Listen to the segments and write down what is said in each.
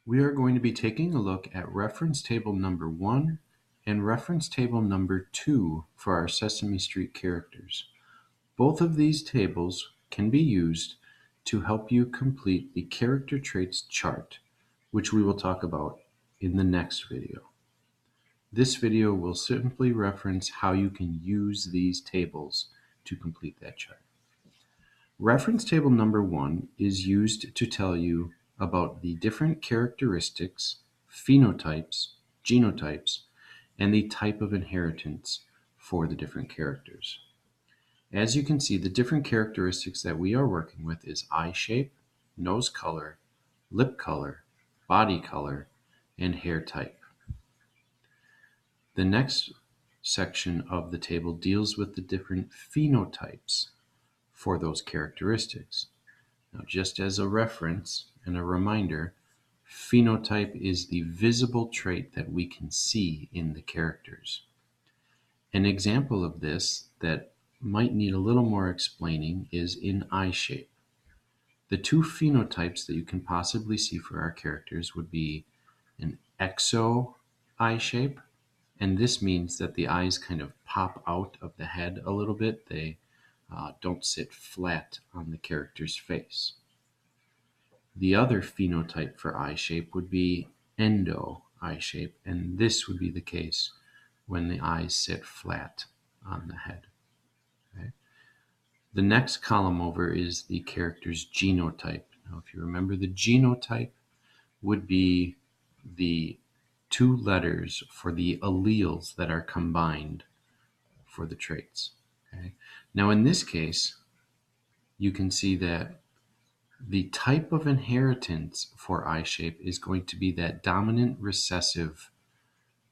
We are going to be taking a look at reference table number 1 and reference table number 2 for our Sesame Street characters. Both of these tables can be used to help you complete the character traits chart, which we will talk about in the next video. This video will simply reference how you can use these tables to complete that chart. Reference table number 1 is used to tell you about the different characteristics, phenotypes, genotypes, and the type of inheritance for the different characters. As you can see, the different characteristics that we are working with is eye shape, nose color, lip color, body color, and hair type. The next section of the table deals with the different phenotypes for those characteristics. Now, just as a reference and a reminder, phenotype is the visible trait that we can see in the characters. An example of this that might need a little more explaining is in eye shape. The two phenotypes that you can possibly see for our characters would be an exo eye shape, and this means that the eyes kind of pop out of the head a little bit. They don't sit flat on the character's face. The other phenotype for eye shape would be endo eye shape, and this would be the case when the eyes sit flat on the head. Okay? The next column over is the character's genotype. Now, if you remember, the genotype would be the two letters for the alleles that are combined for the traits. Okay? Now, in this case, you can see that the type of inheritance for eye shape is going to be that dominant recessive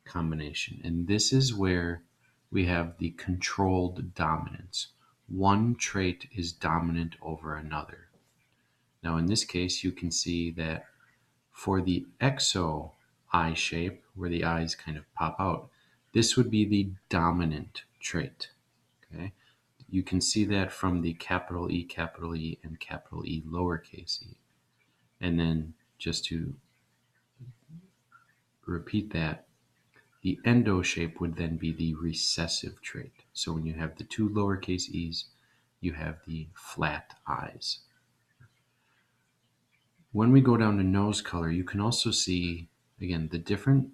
combination. And this is where we have the controlled dominance. One trait is dominant over another. Now, in this case, you can see that for the exo eye shape, where the eyes kind of pop out, this would be the dominant trait. Okay? You can see that from the capital E, and capital E, lowercase e. And then just to repeat that, the endo shape would then be the recessive trait. So when you have the two lowercase e's, you have the flat eyes. When we go down to nose color, you can also see, again, the different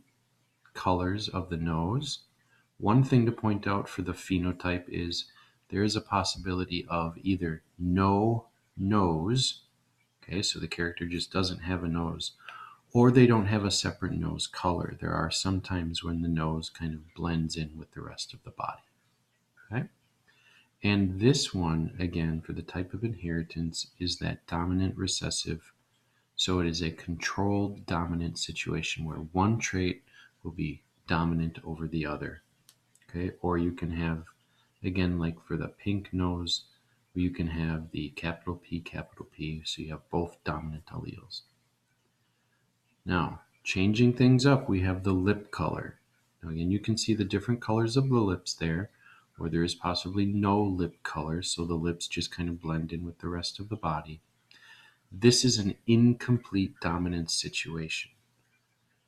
colors of the nose. One thing to point out for the phenotype is there is a possibility of either no nose, okay, so the character just doesn't have a nose, or they don't have a separate nose color. There are some times when the nose kind of blends in with the rest of the body. Okay? And this one, again, for the type of inheritance, is that dominant recessive. So it is a controlled dominant situation where one trait will be dominant over the other. Okay? Or you can have, again, like for the pink nose, you can have the capital P, so you have both dominant alleles. Now, changing things up, we have the lip color. Now, again, you can see the different colors of the lips there, or there is possibly no lip color, so the lips just kind of blend in with the rest of the body. This is an incomplete dominance situation.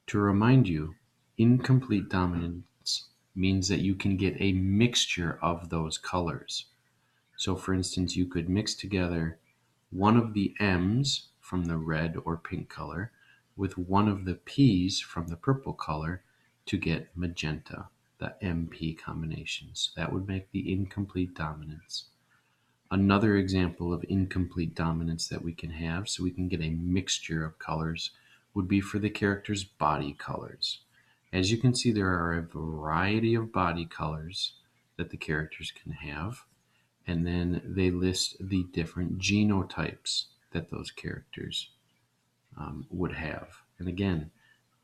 To remind you, incomplete dominance means that you can get a mixture of those colors. So, for instance, you could mix together one of the M's from the red or pink color with one of the P's from the purple color to get magenta, the MP combinations. That would make the incomplete dominance. Another example of incomplete dominance that we can have, so we can get a mixture of colors, would be for the character's body colors. As you can see, there are a variety of body colors that the characters can have, and then they list the different genotypes that those characters would have. And again,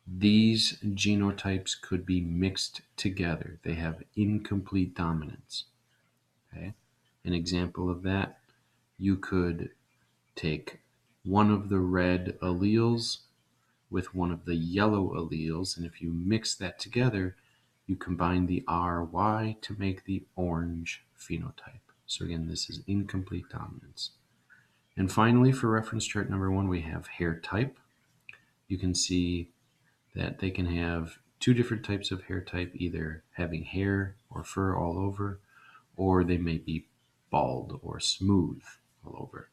these genotypes could be mixed together. They have incomplete dominance. Okay? An example of that, you could take one of the red alleles with one of the yellow alleles, and if you mix that together, you combine the RY to make the orange phenotype. So again, this is incomplete dominance. And finally, for reference chart number 1, we have hair type. you can see that they can have two different types of hair type, either having hair or fur all over, or they may be bald or smooth all over.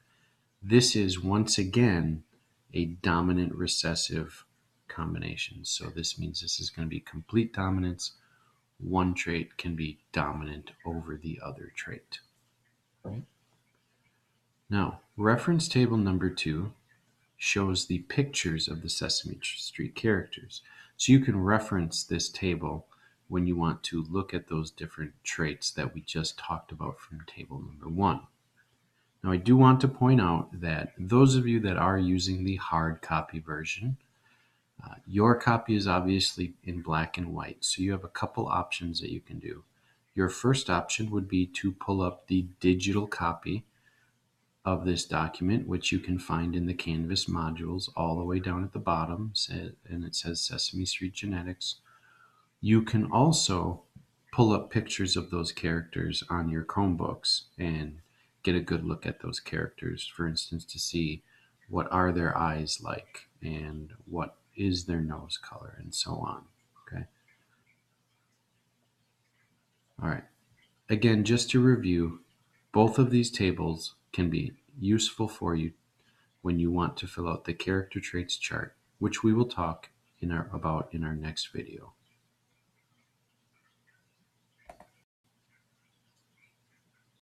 This is once again a dominant recessive combination. So this means this is going to be complete dominance. One trait can be dominant over the other trait. Right? Now, reference table number 2 shows the pictures of the Sesame Street characters. So you can reference this table when you want to look at those different traits that we just talked about from table number 1. Now, I do want to point out that those of you that are using the hard copy version, your copy is obviously in black and white, so you have a couple options that you can do. Your first option would be to pull up the digital copy of this document, which you can find in the Canvas modules all the way down at the bottom, and it says Sesame Street Genetics. You can also pull up pictures of those characters on your Chromebooks and get a good look at those characters, for instance, to see what are their eyes like and what is their nose color and so on. Okay. All right. Again, just to review, both of these tables can be useful for you when you want to fill out the character traits chart, which we will talk about in our next video.